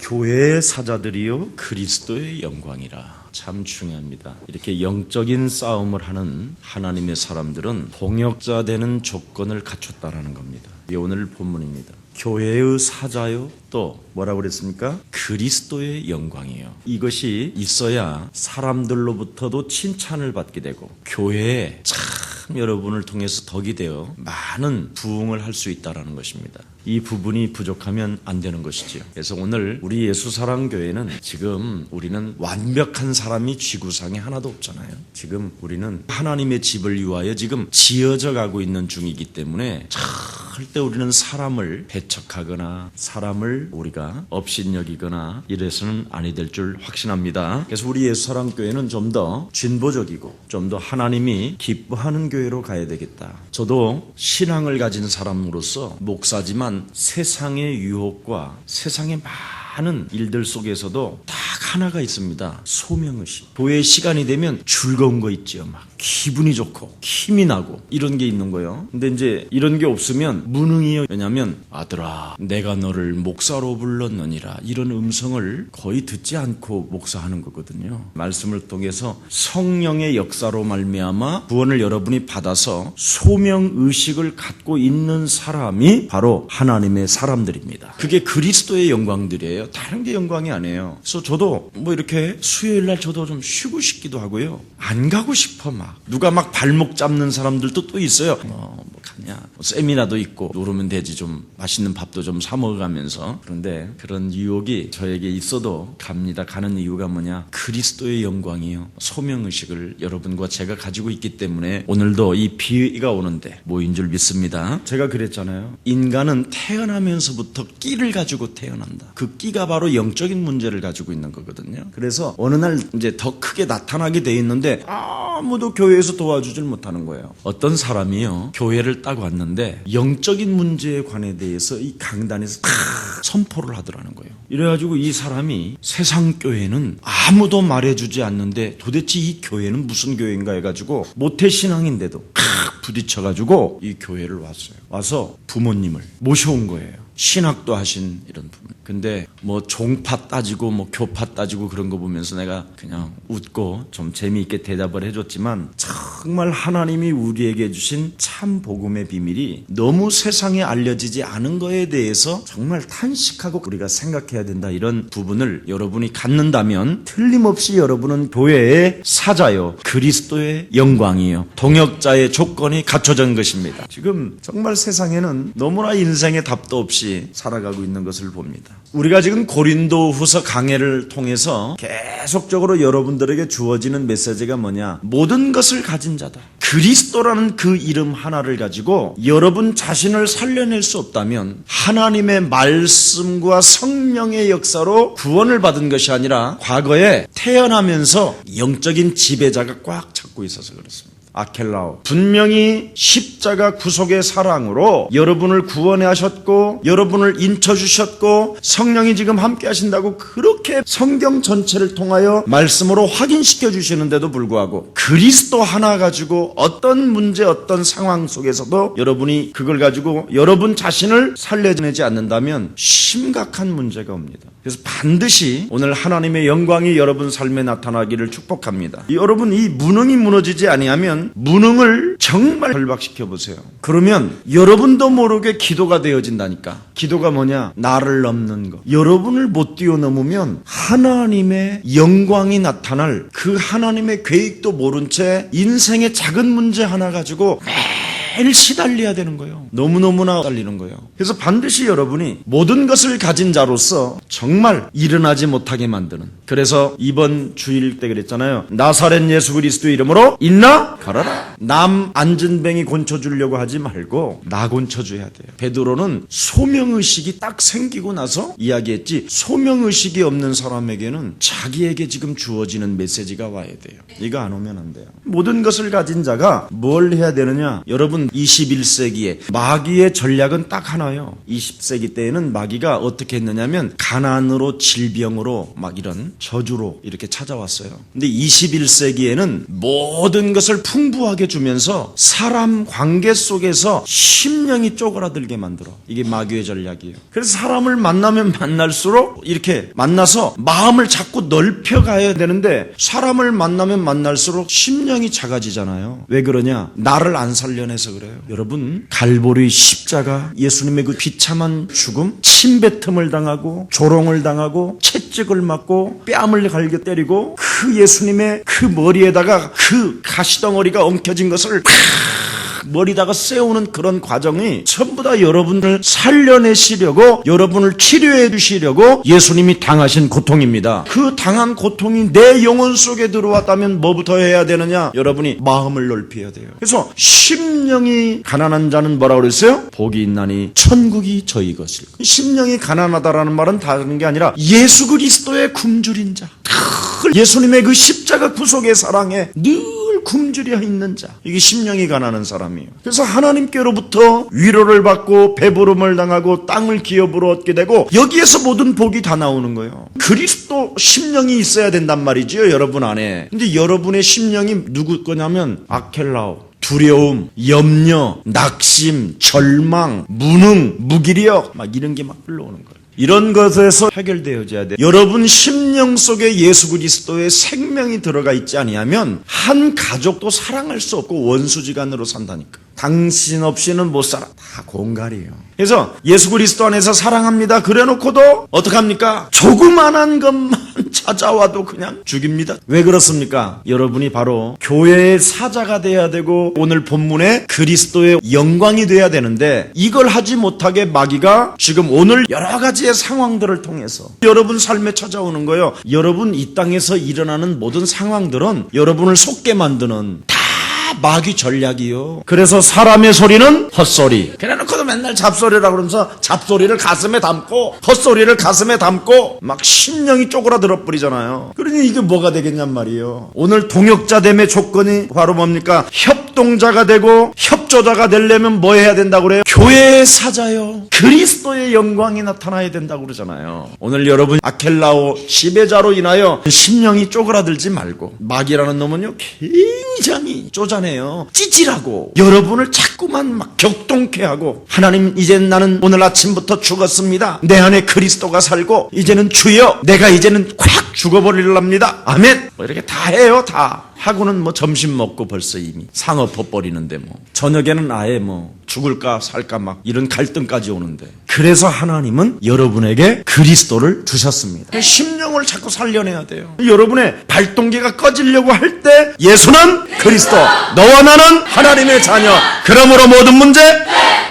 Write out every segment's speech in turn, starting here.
교회의 사자들이요 그리스도의 영광이라. 참 중요합니다. 이렇게 영적인 싸움을 하는 하나님의 사람들은 동역자 되는 조건을 갖췄다라는 겁니다. 이게 오늘 본문입니다. 교회의 사자요 또 뭐라고 그랬습니까? 그리스도의 영광이에요. 이것이 있어야 사람들로부터도 칭찬을 받게 되고 교회에 참 여러분을 통해서 덕이 되어 많은 부흥을 할 수 있다는 것입니다. 이 부분이 부족하면 안 되는 것이죠. 그래서 오늘 우리 예수사랑교회는 지금 우리는 완벽한 사람이 지구상에 하나도 없잖아요. 지금 우리는 하나님의 집을 위하여 지금 지어져 가고 있는 중이기 때문에 절대 우리는 사람을 배척하거나 사람을 우리가 업신여기거나 이래서는 아니 될 줄 확신합니다. 그래서 우리 예수사랑교회는 좀 더 진보적이고 좀 더 하나님이 기뻐하는 교회로 가야 되겠다. 저도 신앙을 가진 사람으로서 목사지만 세상의 유혹과 세상의 많은 일들 속에서도 딱 하나가 있습니다. 소명의식. 교회 시간이 되면 즐거운 거 있지요. 막 기분이 좋고 힘이 나고 이런 게 있는 거예요. 근데 이제 이런 게 없으면 무능이요. 왜냐하면 아들아 내가 너를 목사로 불렀느니라 이런 음성을 거의 듣지 않고 목사하는 거거든요. 말씀을 통해서 성령의 역사로 말미암아 구원을 여러분이 받아서 소명의식을 갖고 있는 사람이 바로 하나님의 사람들입니다. 그게 그리스도의 영광들이에요. 다른 게 영광이 아니에요. 그래서 저도 뭐 이렇게 수요일날 저도 좀 쉬고 싶기도 하고요. 안 가고 싶어 막. 누가 막 발목 잡는 사람들도 또 있어요. 뭐 가냐. 세미나도 있고 놀으면 되지 좀 맛있는 밥도 좀 사 먹어가면서. 그런데 그런 유혹이 저에게 있어도 갑니다. 가는 이유가 뭐냐. 그리스도의 영광이요. 소명의식을 여러분과 제가 가지고 있기 때문에 오늘도 이 비가 오는데 모인 줄 믿습니다. 제가 그랬잖아요. 인간은 태어나면서부터 끼를 가지고 태어난다. 그 끼가 바로 영적인 문제를 가지고 있는 거거든요. 그래서 어느 날 이제 더 크게 나타나게 돼 있는데 아무도 교회에서 도와주질 못하는 거예요. 어떤 사람이요 교회를 딱 왔는데 영적인 문제에 관해 대해서 이 강단에서 선포를 하더라는 거예요. 이래가지고 이 사람이 세상 교회는 아무도 말해주지 않는데 도대체 이 교회는 무슨 교회인가 해가지고 모태신앙인데도 부딪혀가지고 이 교회를 왔어요. 와서 부모님을 모셔온 거예요. 신학도 하신 이런 부분. 근데 뭐 종파 따지고 뭐 교파 따지고 그런 거 보면서 내가 그냥 웃고 좀 재미있게 대답을 해줬지만 정말 하나님이 우리에게 주신 참 복음의 비밀이 너무 세상에 알려지지 않은 거에 대해서 정말 탄식하고 우리가 생각해야 된다. 이런 부분을 여러분이 갖는다면 틀림없이 여러분은 교회의 사자요 그리스도의 영광이요 동역자의 조건이 갖춰진 것입니다. 지금 정말 세상에는 너무나 인생의 답도 없이 살아가고 있는 것을 봅니다. 우리가 지금 고린도후서 강해를 통해서 계속적으로 여러분들에게 주어지는 메시지가 뭐냐? 모든 것을 가진 자다. 그리스도라는 그 이름 하나를 가지고 여러분 자신을 살려낼 수 없다면 하나님의 말씀과 성령의 역사로 구원을 받은 것이 아니라 과거에 태어나면서 영적인 지배자가 꽉 잡고 있어서 그렇습니다. 아켈라오 분명히 십자가 구속의 사랑으로 여러분을 구원해 하셨고 여러분을 인쳐주셨고 성령이 지금 함께 하신다고 그렇게 성경 전체를 통하여 말씀으로 확인시켜 주시는데도 불구하고 그리스도 하나 가지고 어떤 문제 어떤 상황 속에서도 여러분이 그걸 가지고 여러분 자신을 살려내지 않는다면 심각한 문제가 옵니다. 그래서 반드시 오늘 하나님의 영광이 여러분 삶에 나타나기를 축복합니다. 여러분 이 무능이 무너지지 아니하면 무능을 정말 결박시켜 보세요. 그러면 여러분도 모르게 기도가 되어진다니까. 기도가 뭐냐? 나를 넘는 것. 여러분을 못 뛰어넘으면 하나님의 영광이 나타날 그 하나님의 계획도 모른 채 인생의 작은 문제 하나 가지고 매일 시달려야 되는 거예요. 너무너무나 달리는 거예요. 그래서 반드시 여러분이 모든 것을 가진 자로서 정말 일어나지 못하게 만드는. 그래서 이번 주일 때 그랬잖아요. 나사렛 예수 그리스도의 이름으로 일어나 걸어라. 남 안전뱅이 곤쳐주려고 하지 말고 나 곤쳐줘야 돼요. 베드로는 소명의식이 딱 생기고 나서 이야기했지 소명의식이 없는 사람에게는 자기에게 지금 주어지는 메시지가 와야 돼요. 이거 안 오면 안 돼요. 모든 것을 가진 자가 뭘 해야 되느냐? 여러분 지금 21세기에 마귀의 전략은 딱 하나요. 20세기 때에는 마귀가 어떻게 했느냐면 가난으로 질병으로 막 이런 저주로 이렇게 찾아왔어요. 근데 21세기에는 모든 것을 풍부하게 주면서 사람 관계 속에서 심령이 쪼그라들게 만들어. 이게 마귀의 전략이에요. 그래서 사람을 만나면 만날수록 이렇게 만나서 마음을 자꾸 넓혀가야 되는데 사람을 만나면 만날수록 심령이 작아지잖아요. 왜 그러냐? 나를 안 살려내서 그래요. 여러분, 갈보리 십자가, 예수님의 그 비참한 죽음, 침뱉음을 당하고 조롱을 당하고 채찍을 맞고 뺨을 갈겨 때리고 그 예수님의 그 머리에다가 그 가시덩어리가 엉켜진 것을 머리다가 세우는 그런 과정이 전부 다 여러분을 살려내시려고, 여러분을 치료해 주시려고 예수님이 당하신 고통입니다. 그 당한 고통이 내 영혼 속에 들어왔다면 뭐부터 해야 되느냐? 여러분이 마음을 넓혀야 돼요. 그래서 심령이 가난한 자는 뭐라고 그랬어요? 복이 있나니 천국이 저희 것일. 심령이 가난하다라는 말은 다른 게 아니라 예수 그리스도의 굶주린 자, 예수님의 그 십자가 구속의 사랑에 늘 굶주려 있는 자, 이게 심령이 가난한 사람이에요. 그래서 하나님께로부터 위로를 받고 배부름을 당하고 땅을 기업으로 얻게 되고 여기에서 모든 복이 다 나오는 거예요. 그리스도 심령이 있어야 된단 말이죠, 여러분 안에. 근데 여러분의 심령이 누구 거냐면 아켈라오, 두려움, 염려, 낙심, 절망, 무능, 무기력 막 이런 게 막 흘러오는 거예요. 이런 것에서 해결되어져야 돼. 여러분 심령 속에 예수 그리스도의 생명이 들어가 있지 아니하면 한 가족도 사랑할 수 없고 원수지간으로 산다니까. 당신 없이는 못 살아. 다 공갈이에요. 그래서 예수 그리스도 안에서 사랑합니다 그래놓고도 어떡합니까? 조그만한 것만 찾아와도 그냥 죽입니다. 왜 그렇습니까? 여러분이 바로 교회의 사자가 돼야 되고 오늘 본문에 그리스도의 영광이 돼야 되는데 이걸 하지 못하게 마귀가 지금 오늘 여러 가지의 상황들을 통해서 여러분 삶에 찾아오는 거예요. 여러분 이 땅에서 일어나는 모든 상황들은 여러분을 속게 만드는 마귀 전략이요. 그래서 사람의 소리는 헛소리. 그래놓고도 맨날 잡소리라고 그러면서 잡소리를 가슴에 담고 헛소리를 가슴에 담고 막 심령이 쪼그라들어 버리잖아요. 그러니 이게 뭐가 되겠냔 말이에요. 오늘 동역자됨의 조건이 바로 뭡니까? 협동자가 되고 협조자가 되려면 뭐 해야 된다고 그래요? 교회의 사자요, 그리스도의 영광이 나타나야 된다고 그러잖아요. 오늘 여러분 아켈라오 지배자로 인하여 심령이 쪼그라들지 말고, 마귀라는 놈은요 굉장히 쪼잔해요. 찌질하고 여러분을 자꾸만 막 격동케 하고, 하나님 이제는 나는 오늘 아침부터 죽었습니다. 내 안에 그리스도가 살고 이제는 주여 내가 이제는 콱 죽어버리랍니다. 아멘. 뭐 이렇게 다 해요. 다 하고는 뭐 점심 먹고 벌써 이미 상어 퍼버리는데 뭐 저녁에는 아예 뭐 죽을까 살까 막 이런 갈등까지 오는데, 그래서 하나님은 여러분에게 그리스도를 주셨습니다. 심령을 자꾸 살려내야 돼요. 여러분의 발동기가 꺼지려고 할 때 예수는 그리스도, 너와 나는 하나님의 자녀, 그러므로 모든 문제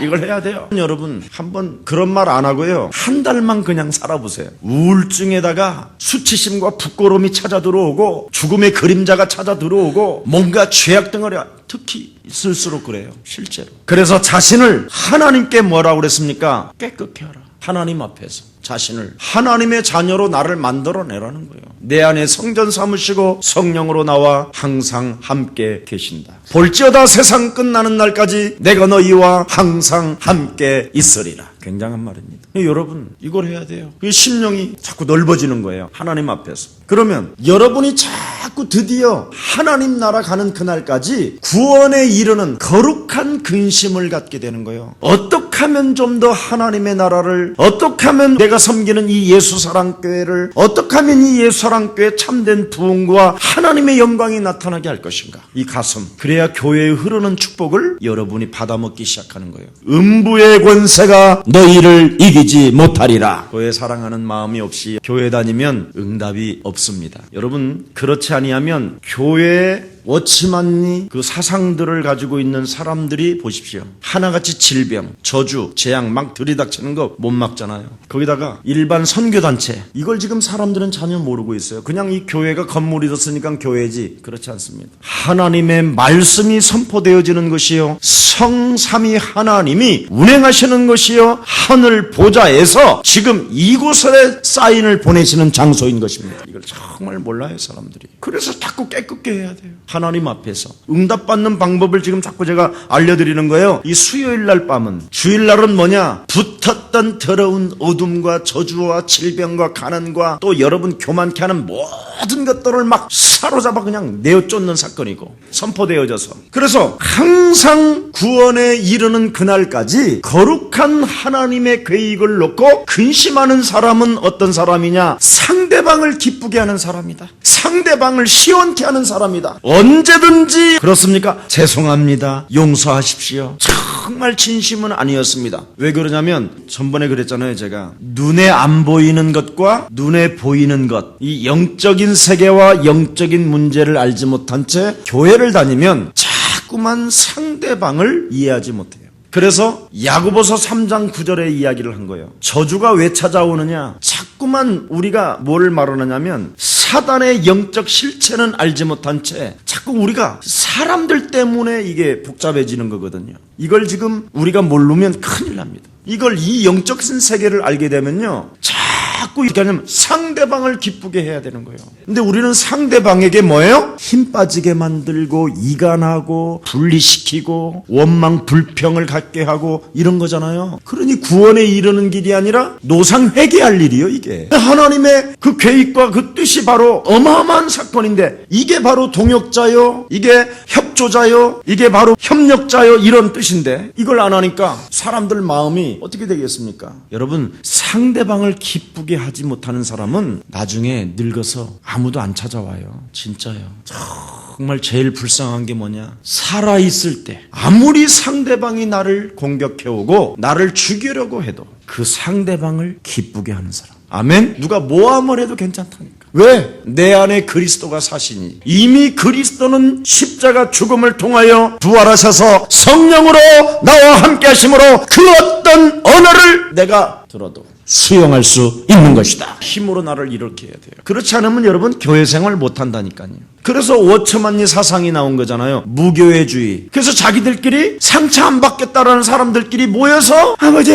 이걸 해야 돼요. 여러분 한번 그런 말 안 하고요, 한 달만 그냥 살아보세요. 우울증에다가 수치심과 부끄러움이 찾아 들어오고 죽음의 그림자가 찾아 들어오고 뭔가 죄악 덩어리가 특히 있을수록 그래요, 실제로. 그래서 자신을 하나님께 뭐라고 그랬습니까? 깨끗게 하라. 하나님 앞에서 자신을 하나님의 자녀로 나를 만들어내라는 거예요. 내 안에 성전 삼으시고 성령으로 나와 항상 함께 계신다. 볼지어다 세상 끝나는 날까지 내가 너희와 항상 함께 있으리라. 굉장한 말입니다. 여러분 이걸 해야 돼요. 심령이 자꾸 넓어지는 거예요, 하나님 앞에서. 그러면 여러분이 자꾸 드디어 하나님 나라 가는 그날까지 구원에 이르는 거룩한 근심을 갖게 되는 거예요. 어떻게 하면 좀 더 하나님의 나라를, 어떻게 하면 내가 섬기는 이 예수사랑교회를, 어떻게 하면 이 예수사랑교회 참된 부흥과 하나님의 영광이 나타나게 할 것인가. 이 가슴, 그래야 교회에 흐르는 축복을 여러분이 받아먹기 시작하는 거예요. 음부의 권세가 너희를 이기지 못하리라. 교회 사랑하는 마음이 없이 교회 다니면 응답이 없습니다. 여러분 그렇지 아니하면 교회에 워치만이 그 사상들을 가지고 있는 사람들이 보십시오. 하나같이 질병, 저주, 재앙 막 들이닥치는 거 못 막잖아요. 거기다가 일반 선교단체, 이걸 지금 사람들은 전혀 모르고 있어요. 그냥 이 교회가 건물이 됐으니까 교회지. 그렇지 않습니다. 하나님의 말씀이 선포되어지는 것이요, 성삼위 하나님이 운행하시는 것이요, 하늘 보좌에서 지금 이곳에 사인을 보내시는 장소인 것입니다. 이걸 정말 몰라요 사람들이. 그래서 자꾸 깨끗게 해야 돼요. 하나님 앞에서 응답받는 방법을 지금 자꾸 제가 알려드리는 거예요. 이 수요일 날 밤은, 주일날은 뭐냐? 붙었던 더러운 어둠과 저주와 질병과 가난과 또 여러분 교만케 하는 모든 것들을 막 사로잡아 그냥 내어쫓는 사건이고 선포되어져서, 그래서 항상 구원에 이르는 그날까지 거룩한 하나님의 계획을 놓고 근심하는 사람은 어떤 사람이냐? 상대방을 기쁘게 하는 사람이다. 상대방을 시원케 하는 사람이다. 언제든지 그렇습니까? 죄송합니다, 용서하십시오, 정말 진심은 아니었습니다. 왜 그러냐면 전번에 그랬잖아요. 제가 눈에 안 보이는 것과 눈에 보이는 것, 이 영적인 세계와 영적인 문제를 알지 못한 채 교회를 다니면 자꾸만 상대방을 이해하지 못해요. 그래서 야고보서 3장 9절의 이야기를 한 거예요. 저주가 왜 찾아오느냐? 자꾸만 우리가 뭐를 말하느냐면 사단의 영적 실체는 알지 못한 채 자꾸 우리가 사람들 때문에 이게 복잡해지는 거거든요. 이걸 지금 우리가 모르면 큰일 납니다. 이걸 이 영적인 세계를 알게 되면요, 자꾸 이렇게 하면 상대방을 기쁘게 해야 되는 거예요. 근데 우리는 상대방에게 뭐예요? 힘 빠지게 만들고 이간하고 분리시키고 원망 불평을 갖게 하고 이런 거잖아요. 그러니 구원에 이르는 길이 아니라 노상 회개할 일이요, 이게. 하나님의 그 계획과 그 뜻이 바로 어마어마한 사건인데, 이게 바로 동역자요, 이게 협조자요, 이게 바로 협력자요, 이런 뜻인데 이걸 안 하니까 사람들 마음이 어떻게 되겠습니까? 여러분, 상대방을 기쁘게 하지 못하는 사람은 나중에 늙어서 아무도 안 찾아와요. 진짜요. 정말 제일 불쌍한 게 뭐냐? 살아있을 때 아무리 상대방이 나를 공격해오고 나를 죽이려고 해도 그 상대방을 기쁘게 하는 사람. 아멘? 누가 모함을 해도 괜찮다니까. 왜? 내 안에 그리스도가 사시니 이미 그리스도는 십자가 죽음을 통하여 부활하셔서 성령으로 나와 함께 하심으로 그 어떤 언어를 내가 들어도 수용할 수 있는 것이다. 힘으로 나를 일으켜야 돼요. 그렇지 않으면 여러분 교회 생활 못한다니까요. 그래서 워처만리 사상이 나온 거잖아요. 무교회주의. 그래서 자기들끼리 상처 안 받겠다라는 사람들끼리 모여서 아버지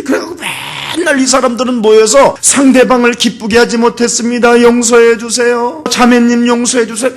그래갖고 맨날 이 사람들은 모여서 상대방을 기쁘게 하지 못했습니다, 용서해 주세요, 자매님 용서해 주세요,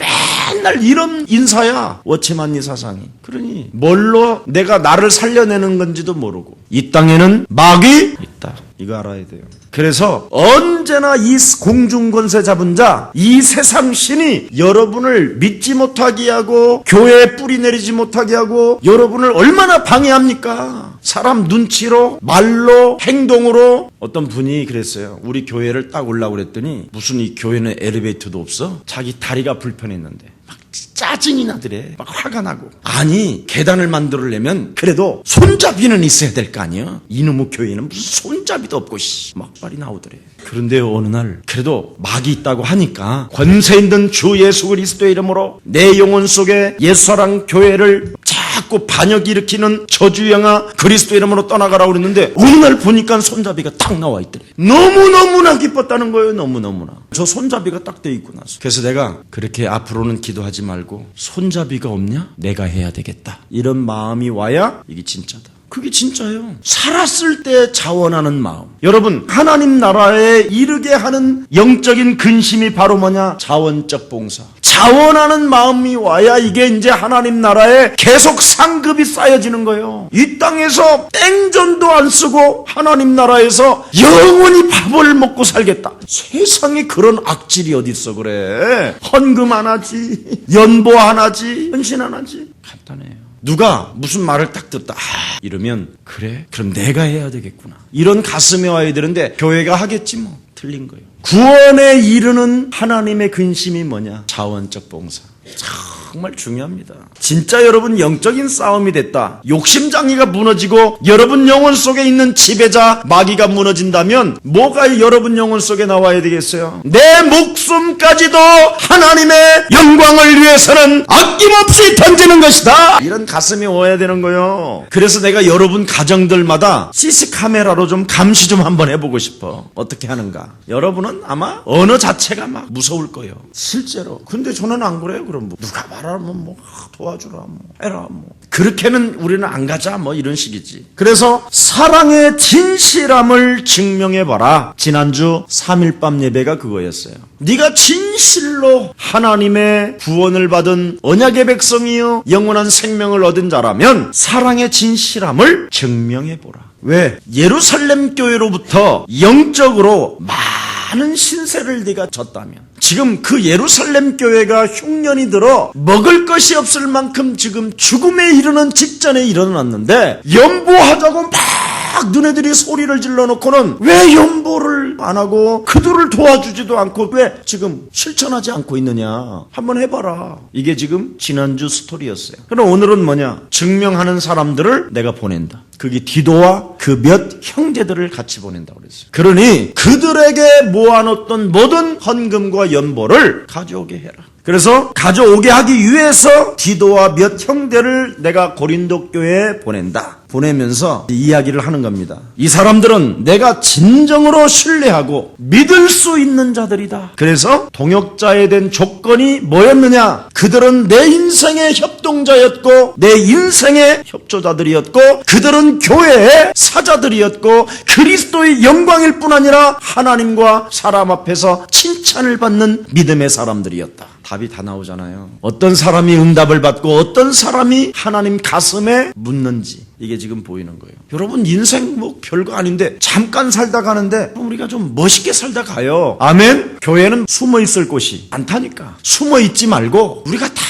맨날 이런 인사야, 워처만리 사상이. 그러니 뭘로 내가 나를 살려내는 건지도 모르고 이 땅에는 마귀 있다, 이거 알아야 돼요. 그래서 언제나 이 공중권세 잡은 자, 이 세상 신이 여러분을 믿지 못하게 하고 교회에 뿌리 내리지 못하게 하고 여러분을 얼마나 방해합니까? 사람 눈치로, 말로, 행동으로. 어떤 분이 그랬어요. 우리 교회를 딱 올라오고 그랬더니 무슨 이 교회는 엘리베이터도 없어? 자기 다리가 불편했는데 막 짜증이 나더래. 막 화가 나고. 아니, 계단을 만들려면 그래도 손잡이는 있어야 될 거 아니야? 이놈의 교회는 무슨 손잡이도 없고 막 말이 나오더래. 그런데 어느 날 그래도 막이 있다고 하니까 권세 있는 주 예수 그리스도의 이름으로 내 영혼 속에 옛사랑 교회를 자꾸 반역 일으키는 저주영아 그리스도 이름으로 떠나가라고 그랬는데 어느 날 보니까 손잡이가 딱 나와 있더래. 너무너무나 기뻤다는 거예요. 너무너무나. 저 손잡이가 딱 돼 있고 나서. 그래서 내가 그렇게 앞으로는 기도하지 말고 손잡이가 없냐? 내가 해야 되겠다. 이런 마음이 와야 이게 진짜다. 그게 진짜예요. 살았을 때 자원하는 마음. 여러분, 하나님 나라에 이르게 하는 영적인 근심이 바로 뭐냐? 자원적 봉사. 자원하는 마음이 와야 이게 이제 하나님 나라에 계속 상급이 쌓여지는 거예요. 이 땅에서 땡전도 안 쓰고 하나님 나라에서 영원히 밥을 먹고 살겠다. 세상에 그런 악질이 어디 있어 그래. 헌금 안 하지, 연보 안 하지, 헌신 안 하지. 간단해요. 누가 무슨 말을 딱 듣다 이러면 그래? 그럼 내가 해야 되겠구나. 이런 가슴에 와야 되는데 교회가 하겠지 뭐. 틀린 거예요. 구원에 이르는 하나님의 근심이 뭐냐? 자원적 봉사. 정말 중요합니다. 진짜 여러분 영적인 싸움이 됐다. 욕심장애가 무너지고 여러분 영혼 속에 있는 지배자 마귀가 무너진다면 뭐가 여러분 영혼 속에 나와야 되겠어요? 내 목숨까지도 하나님의 영광을 위해서는 아낌없이 던지는 것이다. 이런 가슴이 와야 되는 거예요. 그래서 내가 여러분 가정들마다 CC카메라로 좀 감시 좀 한번 해보고 싶어. 어떻게 하는가. 여러분은 아마 언어 자체가 막 무서울 거예요. 실제로. 근데 저는 안 그래요. 그럼 뭐 누가 말하면 뭐 도와주라 뭐 해라 뭐 그렇게는 우리는 안 가자 뭐 이런 식이지. 그래서 사랑의 진실함을 증명해봐라. 지난주 3일밤 예배가 그거였어요. 네가 진실로 하나님의 구원을 받은 언약의 백성이요 영원한 생명을 얻은 자라면 사랑의 진실함을 증명해보라. 왜? 예루살렘 교회로부터 영적으로 많은 신세를 네가 졌다면 지금 그 예루살렘 교회가 흉년이 들어 먹을 것이 없을 만큼 지금 죽음에 이르는 직전에 일어났는데 연보하자고 막 너네들이 소리를 질러놓고는 왜 연보를 안 하고 그들을 도와주지도 않고 왜 지금 실천하지 않고 있느냐. 한번 해봐라. 이게 지금 지난주 스토리였어요. 그럼 오늘은 뭐냐? 증명하는 사람들을 내가 보낸다. 그게 디도와 그 몇 형제들을 같이 보낸다고 그랬어요. 그러니 그들에게 모아놓던 모든 헌금과 연보를 가져오게 해라. 그래서 가져오게 하기 위해서 디도와 몇 형제를 내가 고린도 교회에 보낸다. 보내면서 이야기를 하는 겁니다. 이 사람들은 내가 진정으로 신뢰하고 믿을 수 있는 자들이다. 그래서 동역자에 대한 조건이 뭐였느냐? 그들은 내 인생의 협동자였고 내 인생의 협조자들이었고 그들은 교회의 사자들이었고 그리스도의 영광일 뿐 아니라 하나님과 사람 앞에서 칭찬을 받는 믿음의 사람들이었다. 답이 다 나오잖아요. 어떤 사람이 응답을 받고 어떤 사람이 하나님 가슴에 묻는지 이게 지금 보이는 거예요. 여러분 인생 뭐 별거 아닌데 잠깐 살다 가는데 우리가 좀 멋있게 살다 가요. 아멘. 교회는 숨어 있을 곳이 많다니까. 숨어 있지 말고 우리가 다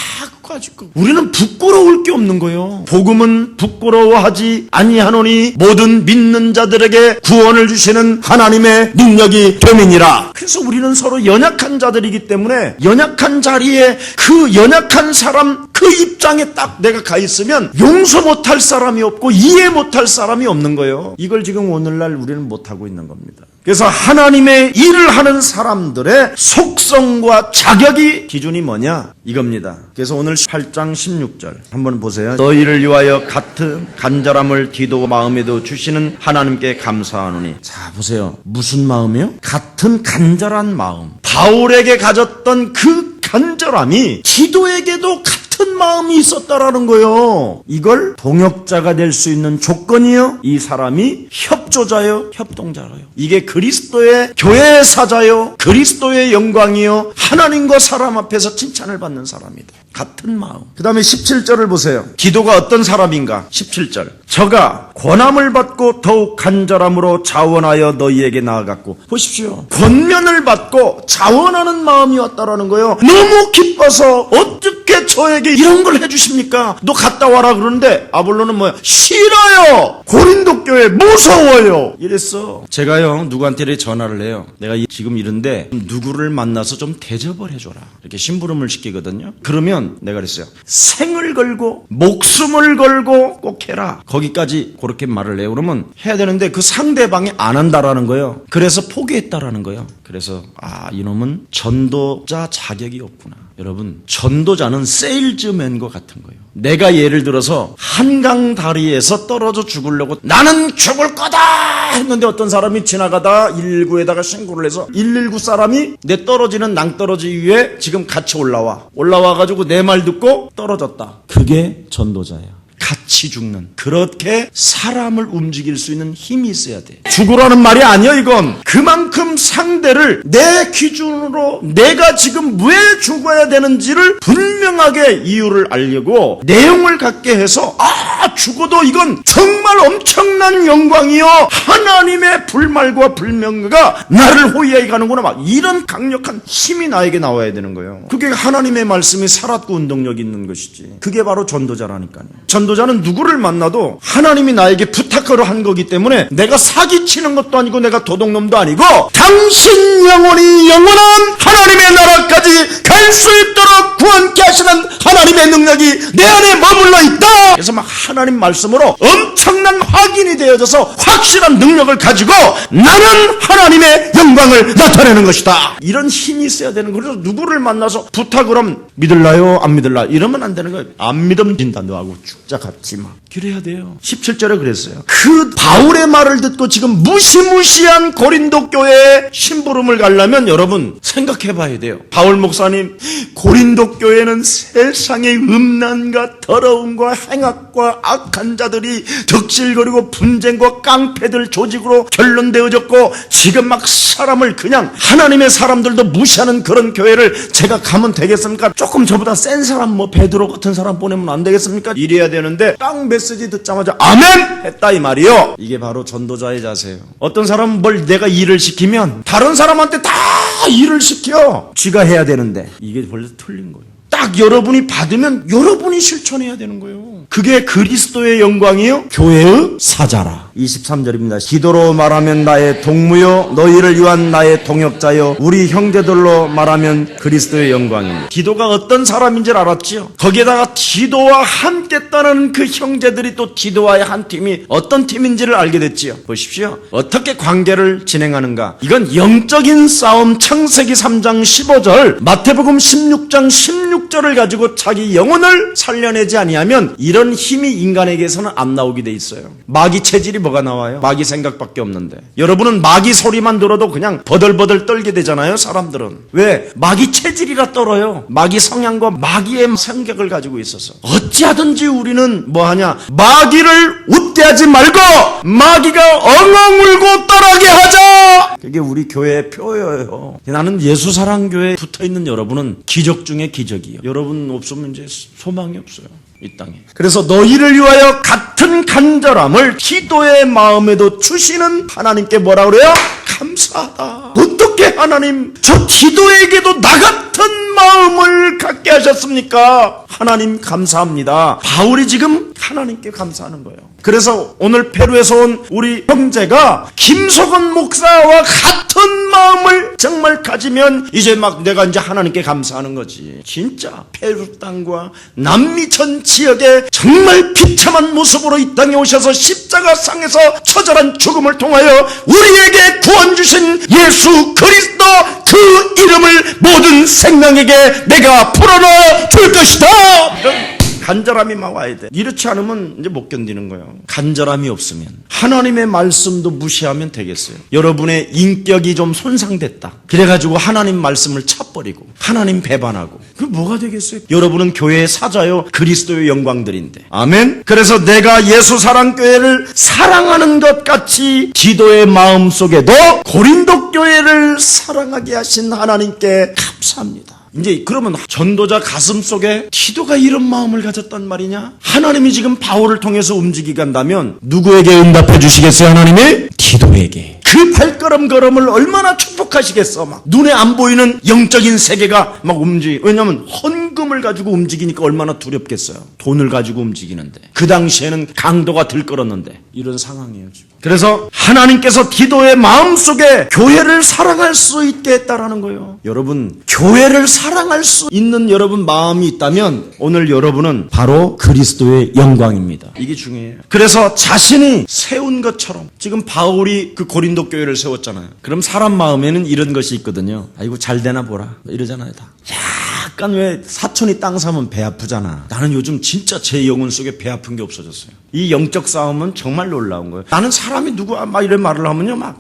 가지고 우리는 부끄러울 게 없는 거예요. 복음은 부끄러워하지 아니하노니 모든 믿는 자들에게 구원을 주시는 하나님의 능력이 됨이니라. 그래서 우리는 서로 연약한 자들이기 때문에 연약한 자리에 그 연약한 사람 그 입장에 딱 내가 가 있으면 용서 못할 사람이 없고 이해 못할 사람이 없는 거예요. 이걸 지금 오늘날 우리는 못하고 있는 겁니다. 그래서 하나님의 일을 하는 사람들의 속성과 자격이 기준이 뭐냐? 이겁니다. 그래서 오늘 8장 16절 한번 보세요. 너희를 위하여 같은 간절함을 디도 마음에도 주시는 하나님께 감사하노니. 자 보세요. 무슨 마음이요? 같은 간절한 마음. 바울에게 가졌던 그 간절함이 디도에게도 같은 마음이 있었다라는 거예요. 이걸 동역자가 될 수 있는 조건이요. 이 사람이 협조자요, 협동자요. 이게 그리스도의 교회의 사자요, 그리스도의 영광이요, 하나님과 사람 앞에서 칭찬을 받는 사람이다. 같은 마음. 그 다음에 17절을 보세요. 디도가 어떤 사람인가? 17절. 저가 권함을 받고 더욱 간절함으로 자원하여 너희에게 나아갔고. 보십시오. 권면을 받고 자원하는 마음이 왔다라는 거예요. 너무 기뻐서 어떻게 저에게 이런 걸 해주십니까? 너 갔다 와라 그러는데 아볼로는 뭐야? 싫어요. 고린도 교회 무서워요. 이랬어. 제가요 누구한테 전화를 해요. 내가 지금 이런데 누구를 만나서 좀 대접을 해줘라. 이렇게 심부름을 시키거든요. 그러면 내가 그랬어요. 생을 걸고 목숨을 걸고 꼭 해라. 거기까지 그렇게 말을 해요. 그러면 해야 되는데 그 상대방이 안 한다라는 거예요. 그래서 포기했다라는 거예요. 그래서 이놈은 전도자 자격이 없구나. 여러분 전도자는 세일즈맨과 같은 거예요. 내가 예를 들어서 한강 다리에서 떨어져 죽으려고 나는 죽을 거다 했는데 어떤 사람이 지나가다 119에다가 신고를 해서 119 사람이 내 떨어지는 낭떠러지 위에 지금 같이 올라와가지고 내 말 듣고 떨어졌다. 그게 전도자예요. 같이 죽는 그렇게 사람을 움직일 수 있는 힘이 있어야 돼. 죽으라는 말이 아니야. 이건 그만큼 상대를 내 기준으로 내가 지금 왜 죽어야 되는지를 분명하게 이유를 알려고 내용을 갖게 해서 죽어도 이건 정말 엄청난 영광이요 하나님의 불말과 불명가 나를 호위하게 가는구나. 막 이런 강력한 힘이 나에게 나와야 되는 거예요. 그게 하나님의 말씀이 살았고 운동력이 있는 것이지. 그게 바로 전도자라니까요. 전도자는 누구를 만나도 하나님이 나에게 부탁하러 한 거기 때문에 내가 사기치는 것도 아니고 내가 도둑놈도 아니고 당신 영혼이 영원한 하나님의 나라까지 갈 수 있도록 구원케 하시는 하나님의 능력이 내 안에 머물러 있다. 그래서 막 하나님 말씀으로 엄청난 확인이 되어져서 확실한 능력을 가지고 나는 하나님의 영광을 나타내는 것이다. 이런 힘이 있어야 되는 거예요. 그래서 누구를 만나서 부탁을 하면 믿을라요? 안 믿을라? 이러면 안 되는 거예요. 안 믿으면 진다. 너하고 죽자 같이. 하지 마. 그래야 돼요. 17절에 그랬어요. 그 바울의 말을 듣고 지금 무시무시한 고린도 교회에 심부름을 가려면 여러분 생각해 봐야 돼요. 바울 목사님, 고린도 교회는 세상의 음란과 더러움과 행악과 악한 자들이 덕질거리고 분쟁과 깡패들 조직으로 결론되어졌고 지금 막 사람을 그냥 하나님의 사람들도 무시하는 그런 교회를 제가 가면 되겠습니까? 조금 저보다 센 사람 뭐 베드로 같은 사람 보내면 안 되겠습니까? 이래야 되는데 딱 메시지 듣자마자 아멘! 했다 이 말이요. 이게 바로 전도자의 자세예요. 어떤 사람은 뭘 내가 일을 시키면 다른 사람한테 다 일을 시켜. 쥐가 해야 되는데 이게 원래 틀린 거예요. 딱 여러분이 받으면 여러분이 실천해야 되는 거예요. 그게 그리스도의 영광이요 교회의 사자라. 23절입니다. 기도로 말하면 나의 동무요 너희를 위한 나의 동역자요 우리 형제들로 말하면 그리스도의 영광입니다. 기도가 어떤 사람인지를 알았지요. 거기에다가 기도와 함께 따르는 그 형제들이 또 기도와의 한 팀이 어떤 팀인지를 알게 됐지요. 보십시오. 어떻게 관계를 진행하는가. 이건 영적인 싸움. 창세기 3장 15절 마태복음 16장 16절을 가지고 자기 영혼을 살려내지 아니하면 이런 힘이 인간에게서는 안 나오게 돼 있어요. 마귀 체질이 뭐가 나와요? 마귀 생각밖에 없는데. 여러분은 마귀 소리만 들어도 그냥 버들버들 떨게 되잖아요. 사람들은. 왜? 마귀 체질이라 떨어요. 마귀 성향과 마귀의 성격을 가지고 있어서. 어찌하든지 우리는 뭐하냐? 마귀를 웃대하지 말고 마귀가 엉엉 울고 떠나게 하자. 그게 우리 교회의 표예요. 나는 예수사랑교회에 붙어있는 여러분은 기적 중에 기적이에요. 여러분 없으면 이제 소망이 없어요. 이 땅에. 그래서 너희를 위하여 같은 간절함을 기도의 마음에도 주시는 하나님께 뭐라 그래요? 감사하다. 어떻게 하나님 저 기도에게도 나 같은 마음을 갖게 하셨습니까? 하나님 감사합니다. 바울이 지금 하나님께 감사하는 거예요. 그래서 오늘 페루에서 온 우리 형제가 김석원 목사와 같은 마음을 정말 가지면 이제 막 내가 이제 하나님께 감사하는 거지. 진짜 페루 땅과 남미 전 지역에 정말 비참한 모습으로 이 땅에 오셔서 십자가상에서 처절한 죽음을 통하여 우리에게 구원 주신 예수 그리스도 그 이름을 모든 생명에게 내가 풀어넣어 줄 것이다. 간절함이 막 와야 돼. 이렇지 않으면 이제 못 견디는 거예요. 간절함이 없으면 하나님의 말씀도 무시하면 되겠어요. 여러분의 인격이 좀 손상됐다. 그래가지고 하나님 말씀을 차버리고 하나님 배반하고 그게 뭐가 되겠어요? 여러분은 교회의 사자요 그리스도의 영광들인데. 아멘. 그래서 내가 예수사랑교회를 사랑하는 것 같이 기도의 마음속에도 고린도 교회를 사랑하게 하신 하나님께 감사합니다. 이제 그러면 전도자 가슴 속에 기도가 이런 마음을 가졌단 말이냐? 하나님이 지금 바울을 통해서 움직이게 한다면 누구에게 응답해 주시겠어요? 하나님이? 기도에게. 그 발걸음걸음을 얼마나 축복하시겠어. 막 눈에 안 보이는 영적인 세계가 막 왜냐면 헌금을 가지고 움직이니까 얼마나 두렵겠어요. 돈을 가지고 움직이는데 그 당시에는 강도가 들끓었는데 이런 상황이에요 지금. 그래서 하나님께서 기도의 마음속에 교회를 사랑할 수 있게 했다라는 거예요. 여러분 교회를 사랑할 수 있는 여러분 마음이 있다면 오늘 여러분은 바로 그리스도의 영광입니다. 이게 중요해요. 그래서 자신이 세운 것처럼 지금 바울이 그 고린도 교회를 세웠잖아요. 그럼 사람 마음에는 이런 것이 있거든요. 아이고 잘 되나 보라 이러잖아요 다. 약간 왜 사촌이 땅 사면 배 아프잖아. 나는 요즘 진짜 제 영혼 속에 배 아픈 게 없어졌어요. 이 영적 싸움은 정말 놀라운 거예요. 나는 사람이 누가 막 이런 말을 하면요 막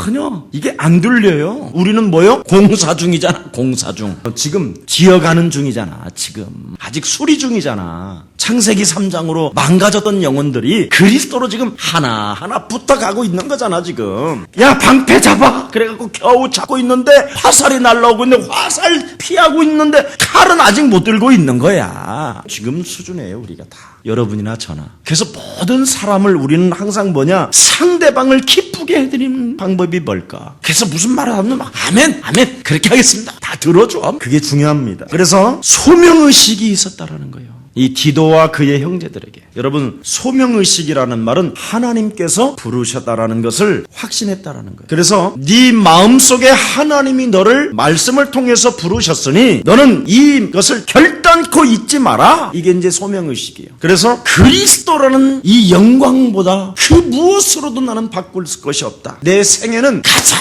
전혀 이게 안 들려요. 우리는 뭐요? 공사 중이잖아. 공사 중. 지금 기어가는 중이잖아. 지금 아직 수리 중이잖아. 창세기 3장으로 망가졌던 영혼들이 그리스도로 지금 하나하나 붙어가고 있는 거잖아 지금. 야 방패 잡아. 그래갖고 겨우 잡고 있는데 화살이 날라오고 있는데 화살 피하고 있는데 칼은 아직 못 들고 있는 거야. 지금 수준이에요 우리가 다. 여러분이나 저나. 그래서 모든 사람을 우리는 항상 뭐냐? 상대방을 기쁘게 해드리는 방법이 뭘까? 그래서 무슨 말을 하면 막 아멘 아멘 그렇게 하겠습니다. 다 들어줘. 그게 중요합니다. 그래서 소명의식이 있었다라는 거예요. 이 디도와 그의 형제들에게. 여러분 소명의식이라는 말은 하나님께서 부르셨다라는 것을 확신했다라는 거예요. 그래서 네 마음속에 하나님이 너를 말씀을 통해서 부르셨으니 너는 이것을 결단코 잊지 마라. 이게 이제 소명의식이에요. 그래서 그리스도라는 이 영광보다 그 무엇으로도 나는 바꿀 것이 없다. 내 생애는 가장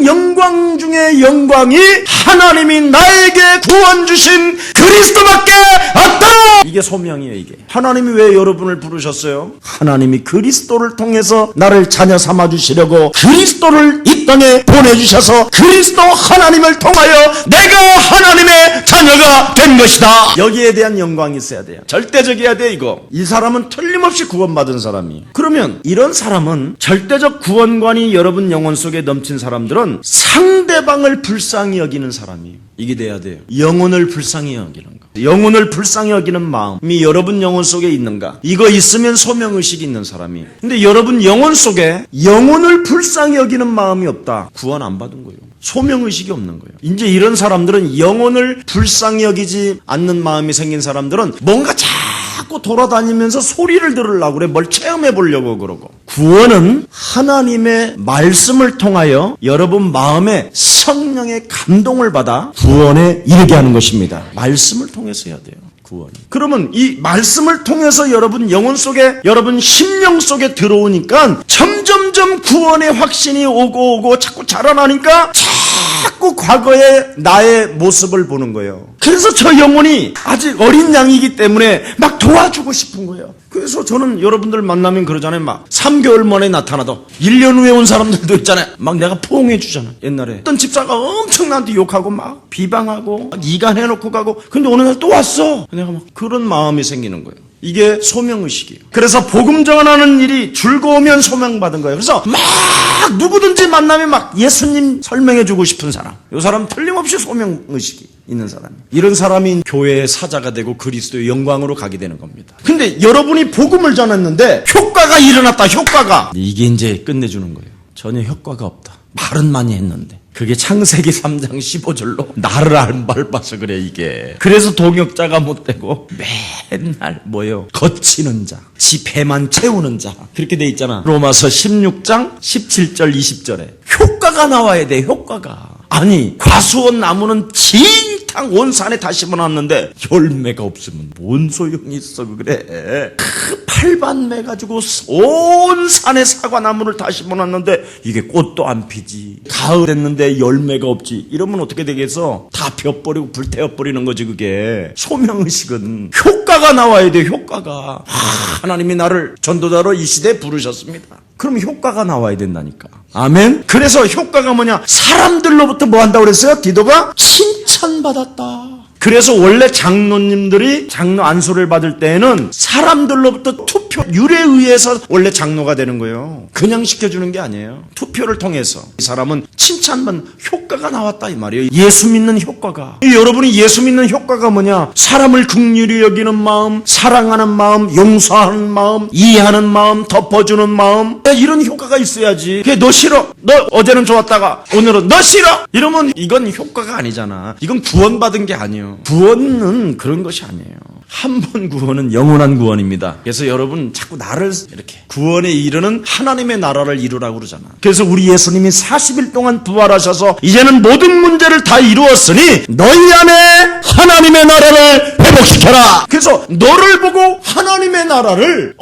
영광 중에 영광이 하나님이 나에게 구원 주신 그리스도밖에 없다. 이게 소명이에요. 이게 하나님이 왜 여러분을 부르셨어요? 하나님이 그리스도를 통해서 나를 자녀 삼아 주시려고 그리스도를 이 땅에 보내주셔서 그리스도 하나님을 통하여 내가 하나님의 자녀가 된 것이다. 여기에 대한 영광이 있어야 돼요. 절대적이어야 돼. 이거 이 사람은 틀림없이 구원받은 사람이에요. 그러면 이런 사람은 절대적 구원관이 여러분 영혼 속에 넘친 사람들은 상대방을 불쌍히 여기는 사람이에요. 이게 돼야 돼요. 영혼을 불쌍히 여기는 거. 영혼을 불쌍히 여기는 마음이 여러분 영혼 속에 있는가? 이거 있으면 소명의식이 있는 사람이에요. 근데 여러분 영혼 속에 영혼을 불쌍히 여기는 마음이 없다. 구원 안 받은 거예요. 소명의식이 없는 거예요. 이제 이런 사람들은 영혼을 불쌍히 여기지 않는 마음이 생긴 사람들은 뭔가 자꾸 돌아다니면서 소리를 들으려고 그래. 뭘 체험해 보려고 그러고. 구원은 하나님의 말씀을 통하여 여러분 마음에 성령의 감동을 받아 구원에 이르게 하는 것입니다. 말씀을 통해서 해야 돼요. 구원. 그러면 이 말씀을 통해서 여러분 영혼 속에, 여러분 심령 속에 들어오니까 점점점 구원의 확신이 오고 자꾸 자라나니까 자꾸 과거의 나의 모습을 보는 거예요. 그래서 저 영혼이 아직 어린 양이기 때문에 막 도와주고 싶은 거예요. 그래서 저는 여러분들 만나면 그러잖아요. 막 3개월 만에 나타나도 1년 후에 온 사람들도 있잖아요. 막 내가 포옹해 주잖아. 옛날에 어떤 집사가 엄청 나한테 욕하고 막 비방하고 막 이간해놓고 가고, 근데 어느 날 또 왔어. 내가 막 그런 마음이 생기는 거예요. 이게 소명의식이에요. 그래서 복음 전하는 일이 즐거우면 소명받은 거예요. 그래서 막 누구든지 만나면 막 예수님 설명해주고 싶은 사람, 이 사람 틀림없이 소명의식이 있는 사람이에요. 이런 사람이 교회의 사자가 되고 그리스도의 영광으로 가게 되는 겁니다. 근데 여러분이 복음을 전했는데 효과가 일어났다. 효과가. 이게 이제 끝내주는 거예요. 전혀 효과가 없다. 말은 많이 했는데. 그게 창세기 3장 15절로 나를 안 밟아서 그래. 이게 그래서 동역자가 못 되고 맨날 뭐요? 거치는 자, 지 배만 채우는 자, 그렇게 돼 있잖아. 로마서 16장 17절 20절에 효과가 나와야 돼. 효과가. 아니 과수원 나무는 진탕 온 산에 다 심어놨는데 열매가 없으면 뭔 소용이 있어. 그래. 그 팔반매 가지고 온 산에 사과나무를 다 심어놨는데 이게 꽃도 안 피지. 가을 됐는데 열매가 없지. 이러면 어떻게 되겠어? 다 벼버리고 불태워버리는 거지. 그게 소명의식은 효과가 나와야 돼. 효과가. 하나님이 나를 전도자로 이 시대에 부르셨습니다. 그럼 효과가 나와야 된다니까. 아멘. 그래서 효과가 뭐냐? 사람들로부터 뭐 한다고 그랬어요? 디도가 칭찬받았다. 그래서 원래 장로님들이 장로 안수를 받을 때에는 사람들로부터 투표율에 의해서 원래 장로가 되는 거예요. 그냥 시켜주는 게 아니에요. 투표를 통해서 이 사람은 칭찬받는 효과가 나왔다 이 말이에요. 예수 믿는 효과가. 여러분이 예수 믿는 효과가 뭐냐? 사람을 긍휼히 여기는 마음, 사랑하는 마음, 용서하는 마음, 이해하는 마음, 덮어주는 마음, 이런 효과가 있어야지. 너 싫어. 너 어제는 좋았다가 오늘은 너 싫어. 이러면 이건 효과가 아니잖아. 이건 구원받은 게 아니에요. 구원은 그런 것이 아니에요. 한 번 구원은 영원한 구원입니다. 그래서 여러분 자꾸 나를 이렇게 구원에 이르는 하나님의 나라를 이루라고 그러잖아. 그래서 우리 예수님이 40일 동안 부활하셔서 이제는 모든 문제를 다 이루었으니 너희 안에 하나님의 나라를 회복시켜라. 그래서 너를 보고 하나님의 나라를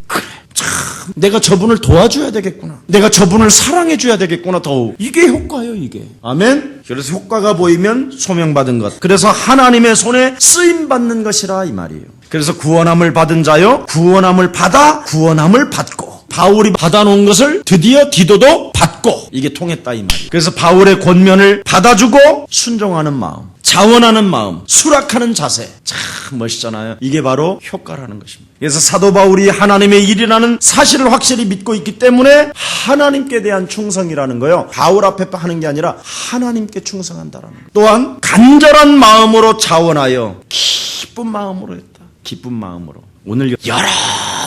그래. 참 내가 저분을 도와줘야 되겠구나. 내가 저분을 사랑해줘야 되겠구나. 더욱 이게 효과예요. 이게. 아멘. 그래서 효과가 보이면 소명받은 것. 그래서 하나님의 손에 쓰임받는 것이라 이 말이에요. 그래서 구원함을 받은 자요, 구원함을 받아 구원함을 받고, 바울이 받아놓은 것을 드디어 디도도 받고, 이게 통했다 이 말이에요. 그래서 바울의 권면을 받아주고 순종하는 마음, 자원하는 마음, 수락하는 자세. 참 멋있잖아요. 이게 바로 효과라는 것입니다. 그래서 사도 바울이 하나님의 일이라는 사실을 확실히 믿고 있기 때문에 하나님께 대한 충성이라는 거요, 바울 앞에 하는 게 아니라 하나님께 충성한다라는 거. 또한 간절한 마음으로 자원하여 기쁜 마음으로 했다. 기쁜 마음으로. 오늘 여러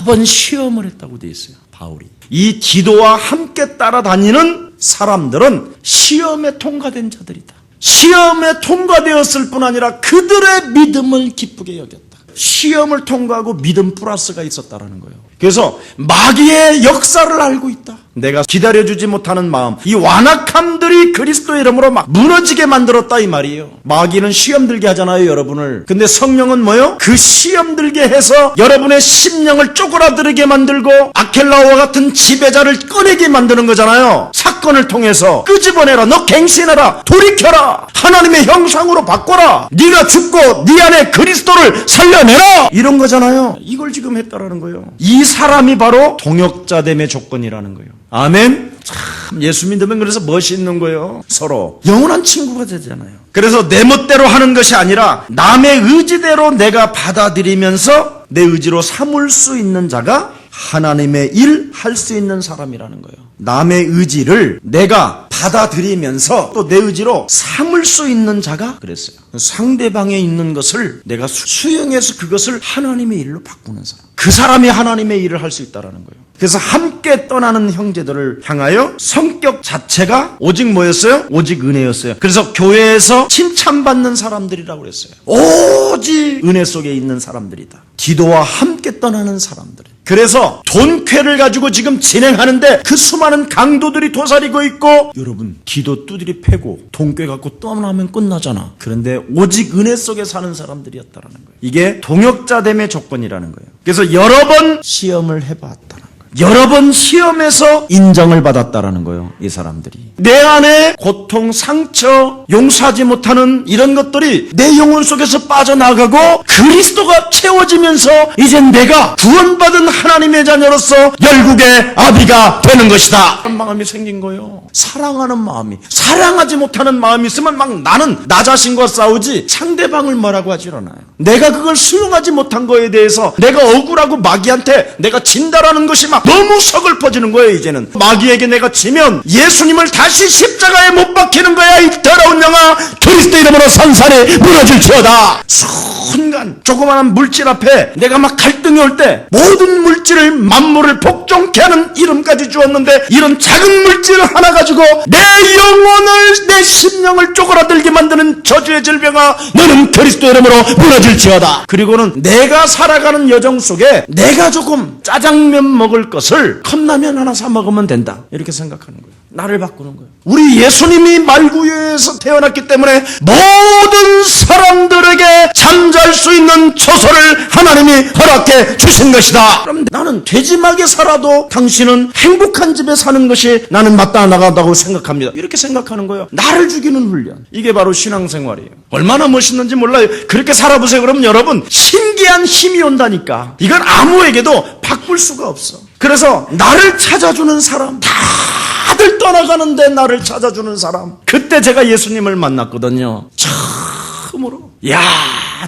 번 시험을 했다고 돼 있어요. 바울이. 이 디도와 함께 따라다니는 사람들은 시험에 통과된 자들이다. 시험에 통과되었을 뿐 아니라 그들의 믿음을 기쁘게 여겼다. 시험을 통과하고 믿음 플러스가 있었다라는 거예요. 그래서 마귀의 역사를 알고 있다. 내가 기다려주지 못하는 마음, 이 완악함들이 그리스도의 이름으로 막 무너지게 만들었다 이 말이에요. 마귀는 시험 들게 하잖아요, 여러분을. 근데 성령은 뭐요? 그 시험 들게 해서 여러분의 심령을 쪼그라들게 만들고 아켈라오와 같은 지배자를 꺼내게 만드는 거잖아요. 사건을 통해서 끄집어내라. 너 갱신해라. 돌이켜라. 하나님의 형상으로 바꿔라. 네가 죽고 네 안에 그리스도를 살려내라. 이런 거잖아요. 이걸 지금 했다라는 거예요. 이 사람이 바로 동역자됨의 조건이라는 거예요. 아멘. 참 예수 믿으면 그래서 멋있는 거예요. 서로 영원한 친구가 되잖아요. 그래서 내 멋대로 하는 것이 아니라 남의 의지대로 내가 받아들이면서 내 의지로 삼을 수 있는 자가 하나님의 일 할 수 있는 사람이라는 거예요. 남의 의지를 내가 받아들이면서 또 내 의지로 삼을 수 있는 자가 그랬어요. 상대방에 있는 것을 내가 수용해서 그것을 하나님의 일로 바꾸는 사람. 그 사람이 하나님의 일을 할 수 있다는 거예요. 그래서 함께 떠나는 형제들을 향하여 성격 자체가 오직 뭐였어요? 오직 은혜였어요. 그래서 교회에서 칭찬받는 사람들이라고 그랬어요. 오직 은혜 속에 있는 사람들이다. 기도와 함께 떠나는 사람들. 그래서 돈쾌를 가지고 지금 진행하는데 그 수많은 강도들이 도사리고 있고, 여러분 기도 두드리 패고 돈쾌 갖고 떠나면 끝나잖아. 그런데 오직 은혜 속에 사는 사람들이었다는 거예요. 이게 동역자됨의 조건이라는 거예요. 그래서 여러 번 시험을 해봤다는 거예요. 여러 번 시험에서 인정을 받았다라는 거예요. 이 사람들이 내 안에 고통, 상처, 용서하지 못하는 이런 것들이 내 영혼 속에서 빠져나가고 그리스도가 채워지면서 이제 내가 구원받은 하나님의 자녀로서 열국의 아비가 되는 것이다. 그런 마음이 생긴 거예요. 사랑하는 마음이, 사랑하지 못하는 마음이 있으면 막 나는 나 자신과 싸우지 상대방을 뭐라고 하지 않아요. 내가 그걸 수용하지 못한 거에 대해서 내가 억울하고 마귀한테 내가 진다라는 것이 막 너무 서글퍼지는 거예요. 이제는 마귀에게 내가 지면 예수님을 다시 십자가에 못 박히는 거야. 이 더러운 영아, 그리스도 이름으로 산산이 무너질지어다. 순간 조그마한 물질 앞에 내가 막 갈등이 올 때 모든 물질을, 만물을 복종케 하는 이름까지 주었는데 이런 작은 물질 하나 가지고 내 영혼을, 내 심령을 쪼그라들게 만드는 저주의 질병아, 너는 그리스도 이름으로 무너질지어다. 그리고는 내가 살아가는 여정 속에 내가 조금 짜장면 먹을 것을 컵라면 하나 사 먹으면 된다. 이렇게 생각하는 거예요. 나를 바꾸는 거예요. 우리 예수님이 말구유에서 태어났기 때문에 모든 사람들에게 잠잘 수 있는 처소를 하나님이 허락해 주신 것이다. 그럼 나는 돼지막에 살아도 당신은 행복한 집에 사는 것이 나는 마땅하다고 생각합니다. 이렇게 생각하는 거예요. 나를 죽이는 훈련. 이게 바로 신앙생활이에요. 얼마나 멋있는지 몰라요. 그렇게 살아보세요. 그러면 여러분 신기한 힘이 온다니까. 이건 아무에게도 바꿀 수가 없어. 그래서 나를 찾아주는 사람, 다들 떠나가는데 나를 찾아주는 사람. 그때 제가 예수님을 만났거든요. 처음으로. 야,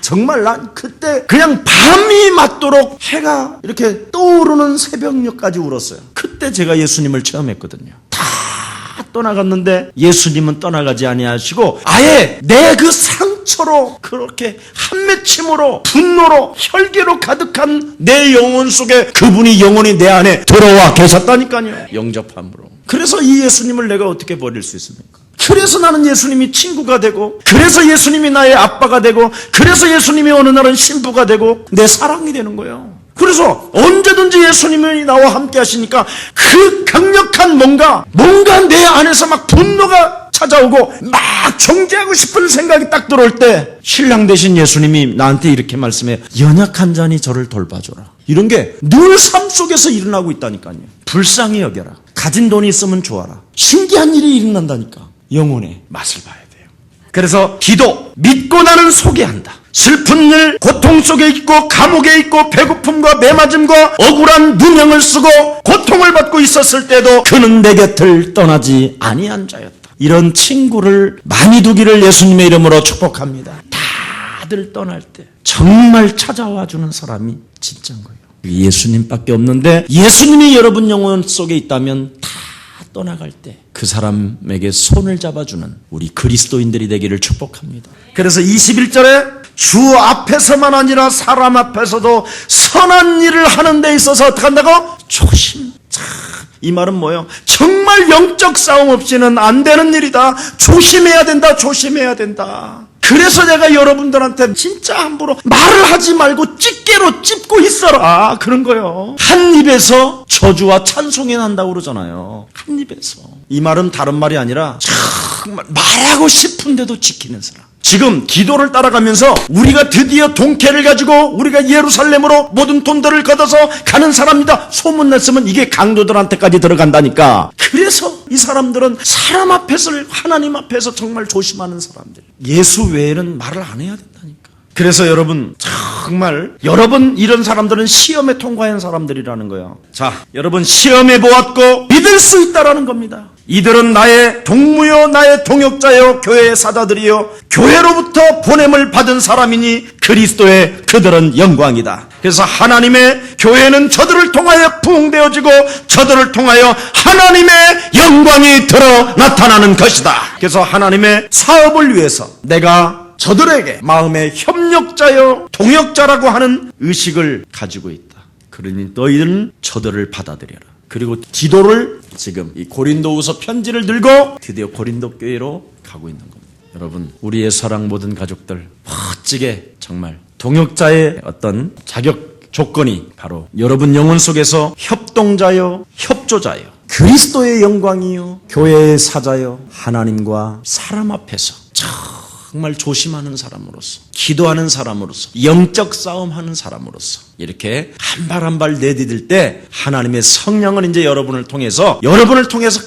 정말 난 그때 그냥 밤이 맞도록 해가 이렇게 떠오르는 새벽녘까지 울었어요. 그때 제가 예수님을 처음 했거든요. 다 떠나갔는데 예수님은 떠나가지 아니하시고 아예 내 그 상처로 그렇게 한맺힘으로 분노로 혈기로 가득한 내 영혼 속에 그분이 영원히 내 안에 들어와 계셨다니까요. 영접함으로. 그래서 이 예수님을 내가 어떻게 버릴 수 있습니까? 그래서 나는 예수님이 친구가 되고, 그래서 예수님이 나의 아빠가 되고, 그래서 예수님이 어느 날은 신부가 되고 내 사랑이 되는 거예요. 그래서 언제든지 예수님이 나와 함께 하시니까 그 강력한 뭔가 내 안에서 막 분노가 찾아오고 막 정죄하고 싶은 생각이 딱 들어올 때 신랑 되신 예수님이 나한테 이렇게 말씀해. 연약한 자니 저를 돌봐줘라. 이런 게 늘 삶 속에서 일어나고 있다니까요. 불쌍히 여겨라. 가진 돈이 있으면 좋아라. 신기한 일이 일어난다니까. 영혼의 맛을 봐야 돼요. 그래서 기도, 믿고 나는 소개한다. 슬픈 일, 고통 속에 있고 감옥에 있고 배고픔과 매맞음과 억울한 누명을 쓰고 고통을 받고 있었을 때도 그는 내 곁을 떠나지 아니한 자였다. 이런 친구를 많이 두기를 예수님의 이름으로 축복합니다. 다들 떠날 때 정말 찾아와 주는 사람이 진짜인 거예요. 예수님밖에 없는데 예수님이 여러분 영혼 속에 있다면 다 떠나갈 때 그 사람에게 손을 잡아주는 우리 그리스도인들이 되기를 축복합니다. 그래서 21절에 주 앞에서만 아니라 사람 앞에서도 선한 일을 하는 데 있어서 어떻게 한다고? 조심. 이 말은 뭐예요? 정말 영적 싸움 없이는 안 되는 일이다. 조심해야 된다. 조심해야 된다. 그래서 내가 여러분들한테 진짜 함부로 말을 하지 말고 집게로 찝고 있어라. 그런 거예요. 한 입에서 저주와 찬송이 난다고 그러잖아요. 한 입에서. 이 말은 다른 말이 아니라 정말 말하고 싶은데도 지키는 사람. 지금 기도를 따라가면서 우리가 드디어 돈캐를 가지고 우리가 예루살렘으로 모든 돈들을 걷어서 가는 사람이다. 소문냈으면 이게 강도들한테까지 들어간다니까. 그래서 이 사람들은 사람 앞에서 하나님 앞에서 정말 조심하는 사람들. 예수 외에는 말을 안 해야 된다니까. 그래서 여러분 정말 여러분 이런 사람들은 시험에 통과한 사람들이라는 거예요. 자, 여러분 시험해 보았고 믿을 수 있다라는 겁니다. 이들은 나의 동무요 나의 동역자요 교회의 사자들이요 교회로부터 보냄을 받은 사람이니 그리스도의 그들은 영광이다. 그래서 하나님의 교회는 저들을 통하여 부흥되어지고 저들을 통하여 하나님의 영광이 드러 나타나는 것이다. 그래서 하나님의 사업을 위해서 내가 저들에게 마음의 협력자요 동역자라고 하는 의식을 가지고 있다. 그러니 너희는 저들을 받아들여라. 그리고 디도를 지금 이 고린도후서 편지를 들고 드디어 고린도 교회로 가고 있는 겁니다. 여러분 우리의 사랑 모든 가족들 멋지게 정말 동역자의 어떤 자격 조건이 바로 여러분 영혼 속에서 협동자요 협조자요 그리스도의 영광이요 교회의 사자요 하나님과 사람 앞에서 정말 조심하는 사람으로서 기도하는 사람으로서 영적 싸움하는 사람으로서 이렇게 한 발 한 발 내디딜 때 하나님의 성령은 이제 여러분을 통해서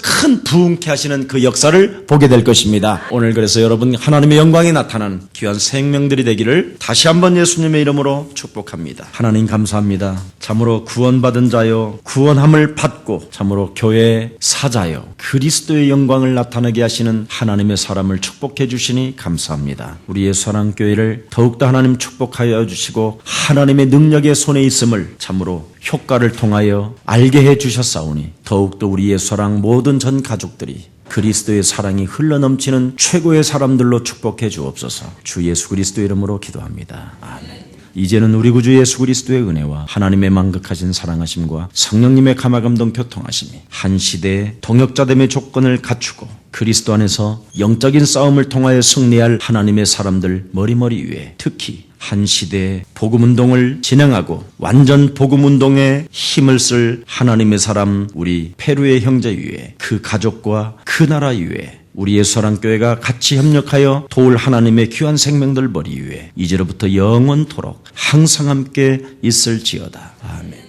큰 부흥케 하시는 그 역사를 보게 될 것입니다. 오늘 그래서 여러분 하나님의 영광이 나타나는 귀한 생명들이 되기를 다시 한번 예수님의 이름으로 축복합니다. 하나님 감사합니다. 참으로 구원받은 자요 구원함을 받고 참으로 교회의 사자요 그리스도의 영광을 나타나게 하시는 하나님의 사람을 축복해 주시니 감사합니다. 우리의 사랑교회를 더욱더 하나님 축복하여 주시고 하나님의 능력의 손에 있음을 참으로 효과를 통하여 알게 해 주셨사오니 더욱더 우리의 사랑 모든 전 가족들이 그리스도의 사랑이 흘러넘치는 최고의 사람들로 축복해 주옵소서. 주 예수 그리스도의 이름으로 기도합니다. 아멘. 이제는 우리 구주 예수 그리스도의 은혜와 하나님의 만극하신 사랑하심과 성령님의 감화감동 교통하심이 한 시대의 동역자됨의 조건을 갖추고 그리스도 안에서 영적인 싸움을 통하여 승리할 하나님의 사람들 머리머리 위에 특히 한 시대의 복음운동을 진행하고 완전 복음운동에 힘을 쓸 하나님의 사람 우리 페루의 형제 위에 그 가족과 그 나라 위에 우리의 사랑교회가 같이 협력하여 도울 하나님의 귀한 생명들 머리 위에 이제로부터 영원토록 항상 함께 있을지어다. 아멘.